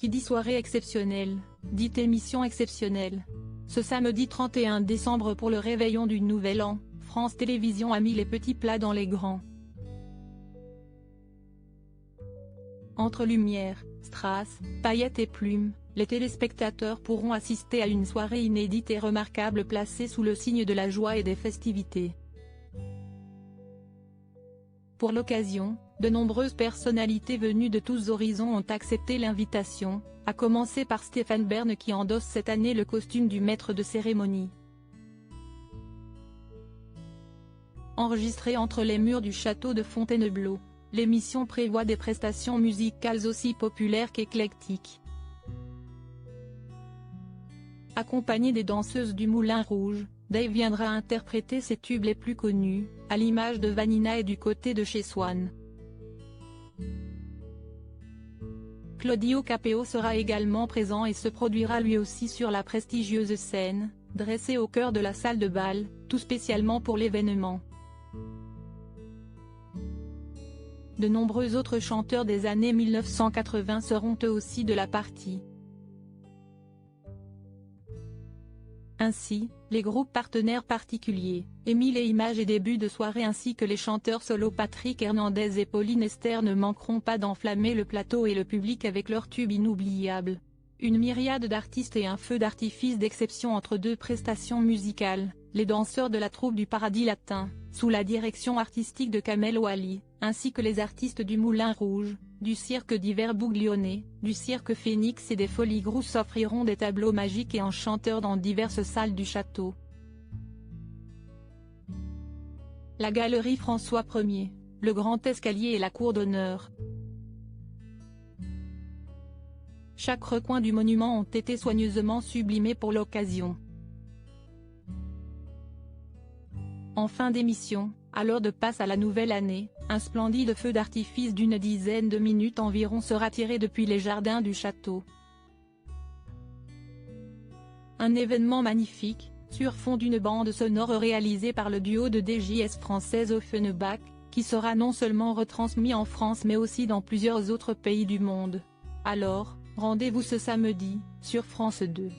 qui dit soirée exceptionnelle, dit émission exceptionnelle. Ce samedi 31 décembre pour le réveillon du Nouvel An, France Télévisions a mis les petits plats dans les grands. Entre lumière, strass, paillettes et plumes, les téléspectateurs pourront assister à une soirée inédite et remarquable placée sous le signe de la joie et des festivités. Pour l'occasion, de nombreuses personnalités venues de tous horizons ont accepté l'invitation, à commencer par Stéphane Bern qui endosse cette année le costume du maître de cérémonie. Enregistrée entre les murs du château de Fontainebleau, l'émission prévoit des prestations musicales aussi populaires qu'éclectiques. Accompagnée des danseuses du Moulin Rouge, Dave viendra interpréter ses tubes les plus connus, à l'image de Vanina et du côté de chez Swan. Claudio Capeo sera également présent et se produira lui aussi sur la prestigieuse scène, dressée au cœur de la salle de bal, tout spécialement pour l'événement. De nombreux autres chanteurs des années 1980 seront eux aussi de la partie. Ainsi, les groupes partenaires particuliers, Émile et Images et Début de soirée ainsi que les chanteurs solo Patrick Hernandez et Pauline Esther ne manqueront pas d'enflammer le plateau et le public avec leurs tubes inoubliables. Une myriade d'artistes et un feu d'artifice d'exception entre deux prestations musicales, les danseurs de la troupe du Paradis Latin, sous la direction artistique de Kamel Ouali, ainsi que les artistes du Moulin Rouge, du cirque d'hiver Bouglione, du cirque Phénix et des Folies Grosses offriront des tableaux magiques et enchanteurs dans diverses salles du château. La galerie François Ier, le grand escalier et la cour d'honneur. Chaque recoin du monument ont été soigneusement sublimés pour l'occasion. En fin d'émission, à l'heure de passe à la nouvelle année, un splendide feu d'artifice d'une dizaine de minutes environ sera tiré depuis les jardins du château. Un événement magnifique, sur fond d'une bande sonore réalisée par le duo de DJs française Offenbach, qui sera non seulement retransmis en France mais aussi dans plusieurs autres pays du monde. Alors, rendez-vous ce samedi, sur France 2.